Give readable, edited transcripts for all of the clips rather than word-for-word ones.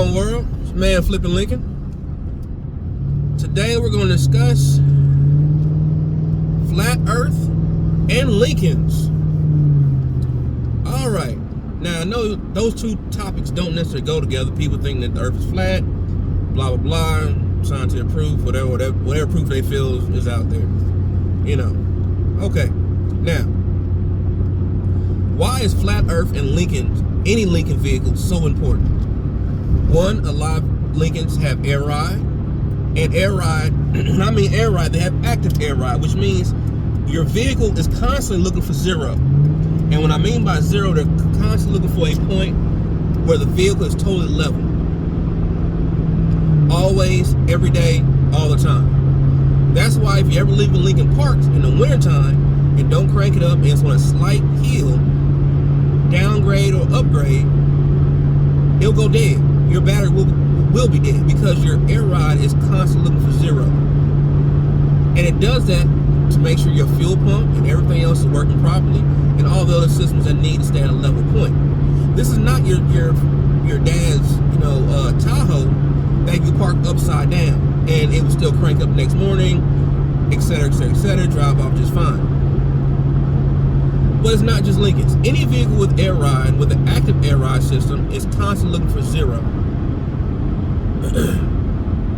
on, world? It's Man Flipping Lincoln. Today we're going to discuss flat Earth and Lincolns. All right. Now I know those two topics don't necessarily go together. People think that the Earth is flat, blah blah blah, scientific proof, whatever proof they feel is out there. You know. Okay. Now, why is flat Earth and Lincoln, any Lincoln vehicle, so important? One, a lot of Lincolns have air ride, and air ride, I mean air ride, they have active air ride, which means your vehicle is constantly looking for zero. And what I mean by zero, they're constantly looking for a point where the vehicle is totally level. Always, every day, all the time. That's why if you ever leave a Lincoln parked in the wintertime and don't crank it up and it's on a slight hill, downgrade or upgrade, it'll go dead. Your battery will be dead because your air ride is constantly looking for zero. And it does that to make sure your fuel pump and everything else is working properly and all the other systems that need to stay at a level point. This is not your dad's, Tahoe that you park upside down and it will still crank up next morning, etc., etc., etc., drive off just fine. But it's not just Lincolns. Any vehicle with air ride, with an active air ride system, is constantly looking for zero.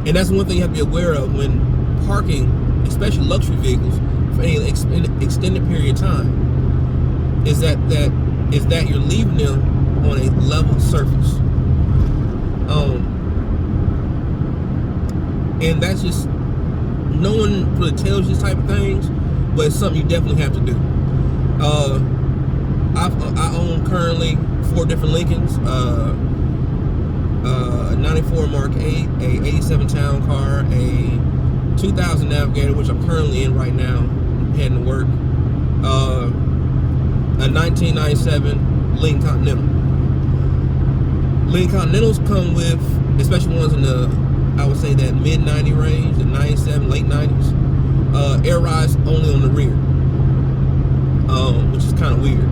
And that's one thing you have to be aware of when parking, especially luxury vehicles, for any extended period of time, is that you're leaving them on a level surface. And that's just, no one really tells you these type of things, but it's something you definitely have to do. I own currently 4 different Lincolns, a 94 Mark 8, a 87 Town Car, a 2000 Navigator, which I'm currently in right now, heading to work, a 1997 Lincoln Continental. Lincoln Continentals come with, especially ones in the, I would say that mid-90 range, the 97, late 90s, air rides only on the rear. Which is kind of weird.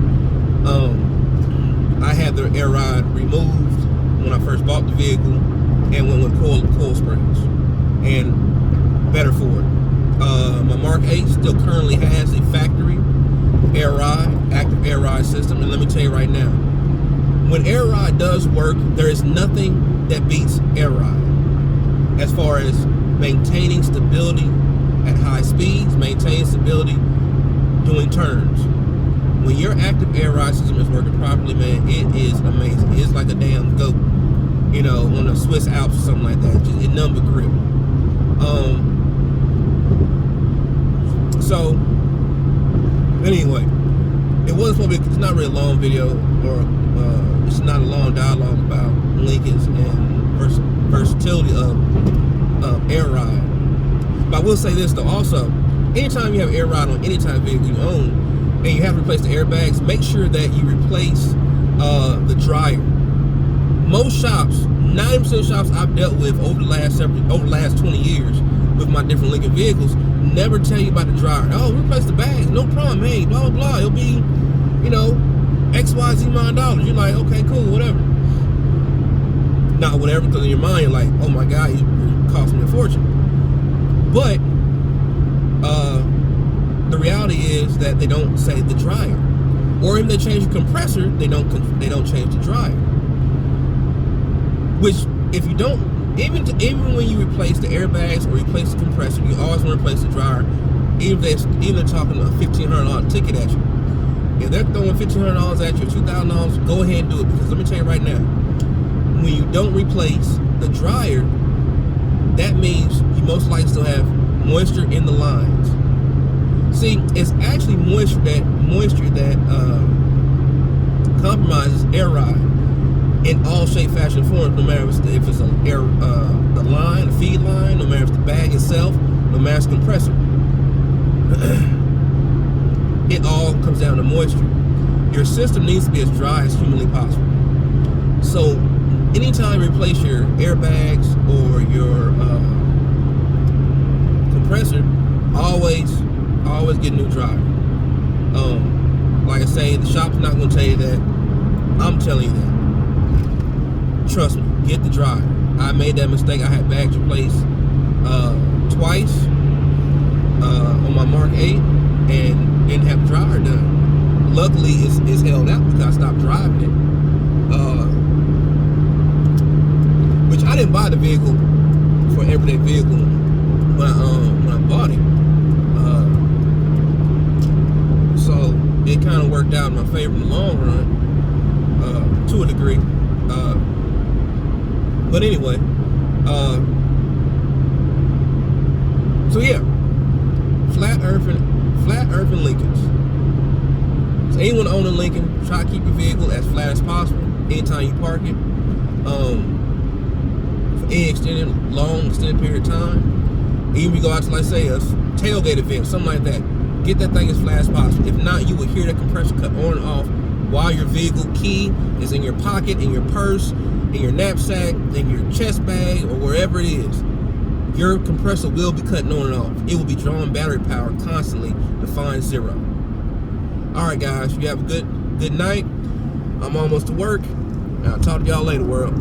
I had the air ride removed when I first bought the vehicle and went with coil springs, and better for it. My Mark 8 still currently has a factory air ride, active air ride system, and let me tell you right now, when air ride does work, there is nothing that beats air ride as far as maintaining stability at high speeds, maintaining stability doing turns. When your active air ride system is working properly, man, it is amazing. It's like a damn goat, on the Swiss Alps or something like that. Just a number grip. So anyway, it's not really a long video, or it's not a long dialogue about Lincolns and versatility of air ride. But I will say this though, also, anytime you have air ride on any type of vehicle you own, and you have to replace the airbags, make sure that you replace the dryer. Most shops, 90% of shops I've dealt with over the last 20 years with my different Lincoln vehicles, never tell you about the dryer. Oh, replace the bags, no problem, hey, blah blah blah. It'll be, XYZ amount of dollars. You're like, okay, cool, whatever. Not whatever, because in your mind you're like, oh my God, you're costing me a fortune. But the reality is that they don't say the dryer, or if they change the compressor, they don't change the dryer. Which, if you don't, even when you replace the airbags or replace the compressor, you always want to replace the dryer. Even they're talking a $1,500 ticket at you. If they're throwing $1,500 at you, $2,000, go ahead and do it, because let me tell you right now, when you don't replace the dryer, that means you most likely still have moisture in the lines. See, it's actually moisture that compromises air ride in all shape, fashion, and form. No matter if it's the line, the feed line, no matter if it's the bag itself, no matter if it's the compressor. It all comes down to moisture. Your system needs to be as dry as humanly possible. So, anytime you replace your airbags or your compressor, always get a new dryer. Like I say, the shop's not going to tell you that. I'm telling you that. Trust me. get the dryer. I made that mistake. I had bags replaced twice on my Mark 8 and didn't have the dryer done. Luckily, it's held out because I stopped driving it. Which I didn't buy the vehicle for everyday vehicle when I bought it. So it kind of worked out in my favor in the long run, to a degree. But anyway, so yeah, flat earth and Lincolns. So anyone owning Lincoln, try to keep your vehicle as flat as possible anytime you park it. For any extended period of time. Even if you go out to, like, say, a tailgate event, something like that, get that thing as flat as possible. If not, you will hear that compressor cut on and off while your vehicle key is in your pocket, in your purse, in your knapsack, in your chest bag, or wherever it is. Your compressor will be cutting on and off. It will be drawing battery power constantly to find zero. Alright guys, you have a good night. I'm almost to work. I'll talk to y'all later, world.